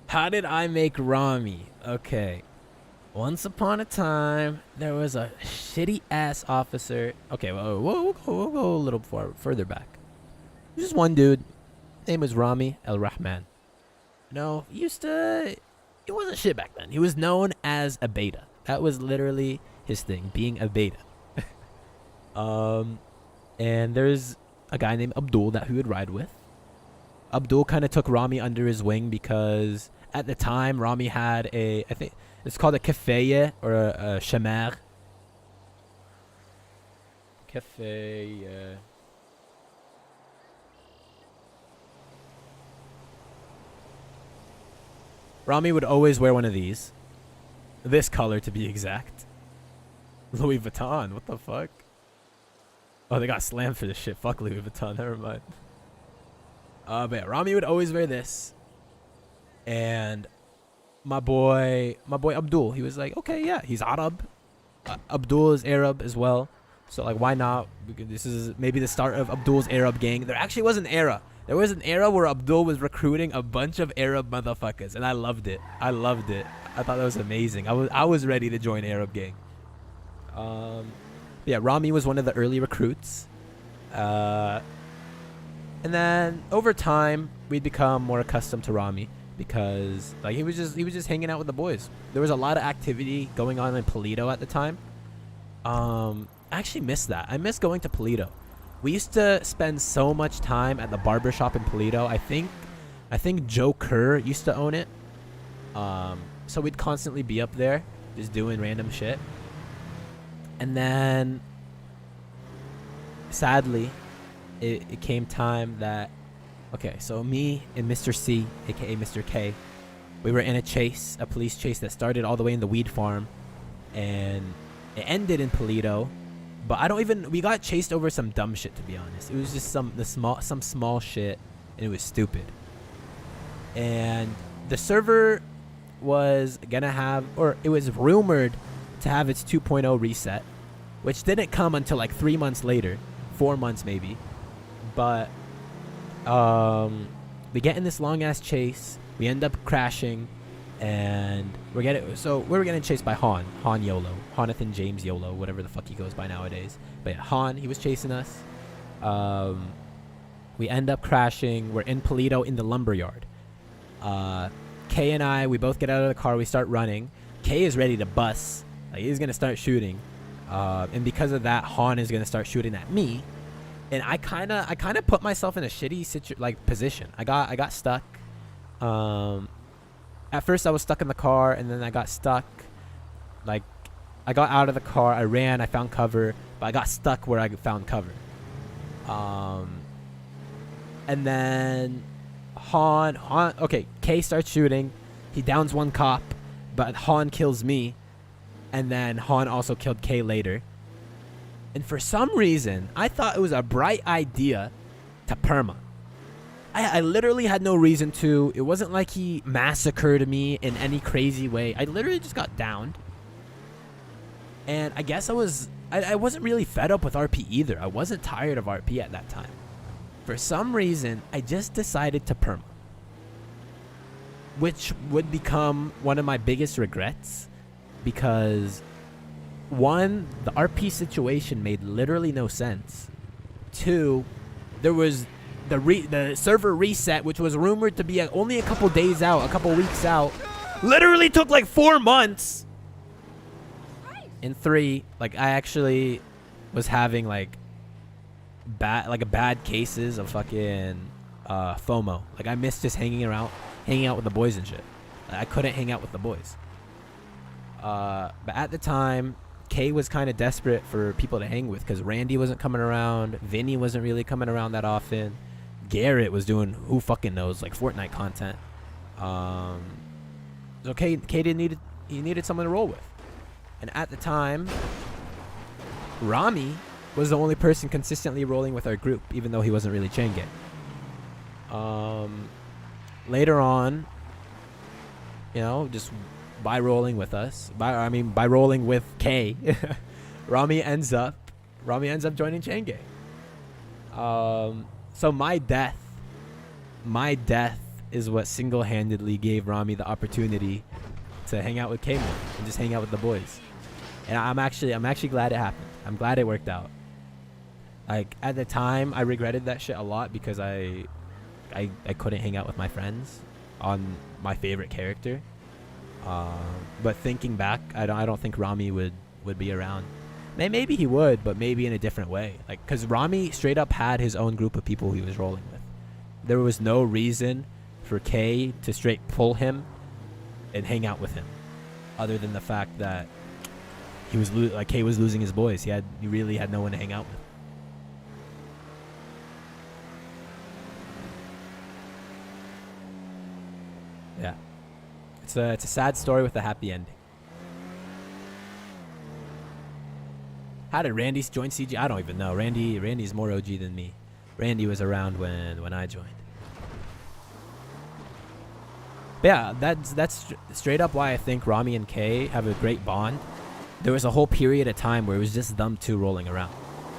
How did I make Ramee? Okay. Once upon a time, there was a shitty ass officer. Okay, well, we'll go a little further back. Just one dude. Name was Ramee El Rahman. No, he wasn't shit back then. He was known as a beta. That was literally his thing, being a beta. And there's a guy named Abdul that he would ride with. Abdul kind of took Ramee under his wing because at the time Ramee had I think it's called a kafeye or a shamar. Kafeye. Ramee would always wear one of these. This color to be exact. Louis Vuitton, what the fuck? Oh, they got slammed for this shit. Fuck Louis Vuitton, never mind. But yeah, Ramee would always wear this. And my boy Abdul, he was like, okay, yeah, he's Arab. Abdul is Arab as well. So like, why not? This is maybe the start of Abdul's Arab gang. There actually was an era. There was an era where Abdul was recruiting a bunch of Arab motherfuckers, and I loved it. I loved it. I thought that was amazing. I was ready to join Arab gang. Yeah, Ramee was one of the early recruits. And then over time, we'd become more accustomed to Ramee because like he was just hanging out with the boys. There was a lot of activity going on in Polito at the time. I actually miss that. I miss going to Polito. We used to spend so much time at the barbershop in Polito. I think Joe Kerr used to own it. So we'd constantly be up there just doing random shit. And then sadly, it came time that, okay, so me and Mr. C, aka Mr. K, we were in a police chase that started all the way in the weed farm, and it ended in Polito. But we got chased over some dumb shit, to be honest. It was just some small shit, and it was stupid. And the server was gonna have, or it was rumored to have its 2.0 reset, which didn't come until like 3 months later, 4 months maybe. But we get in this long ass chase. We end up crashing, and we were getting chased by Han YOLO, Jonathan James YOLO, whatever the fuck he goes by nowadays. But yeah, Han, he was chasing us. We end up crashing. We're in Polito in the lumberyard. Kay and I, we both get out of the car. We start running. Kay is ready to bust. Like, he's gonna start shooting, and because of that, Han is gonna start shooting at me. And I kind of put myself in a shitty position. I got stuck. At first I was stuck in the car, and then I got stuck. Like, I got out of the car, I ran, I found cover, but I got stuck where I found cover. And then Han, okay, Kay starts shooting. He downs one cop, but Han kills me. And then Han also killed Kay later. And for some reason, I thought it was a bright idea to Perma'd. I literally had no reason to. It wasn't like he massacred me in any crazy way. I literally just got downed. And I guess I wasn't really fed up with RP either. I wasn't tired of RP at that time. For some reason, I just decided to Perma'd, which would become one of my biggest regrets, because one, the RP situation made literally no sense. Two, there was the server reset, which was rumored to be only a couple days out, a couple weeks out, literally took like 4 months. And three, like, I actually was having like bad cases of fucking FOMO. Like, I missed just hanging out with the boys and shit. I couldn't hang out with the boys. But at the time, Kay was kind of desperate for people to hang with because Randy wasn't coming around. Vinny wasn't really coming around that often. Garrett was doing who fucking knows, like, Fortnite content. So Kay needed someone to roll with. And at the time, Ramee was the only person consistently rolling with our group, even though he wasn't really chain gang. Later on, you know, just by rolling with us, by rolling with Kay, Ramee ends up joining chain gang. So my death is what single-handedly gave Ramee the opportunity to hang out with K more and just hang out with the boys. And I'm actually glad it happened. I'm glad it worked out. Like at the time, I regretted that shit a lot because I couldn't hang out with my friends on my favorite character. But thinking back, I don't think Ramee would be around. Maybe he would, but maybe in a different way. Like, cause Ramee straight up had his own group of people he was rolling with. There was no reason for K to straight pull him and hang out with him, other than the fact that he was K was losing his boys. He really had no one to hang out with. Yeah, it's a sad story with a happy ending. How did Randy join CG? I don't even know. Randy's more OG than me. Randy was around when I joined. But yeah, that's straight up why I think Ramee and K have a great bond. There was a whole period of time where it was just them two rolling around.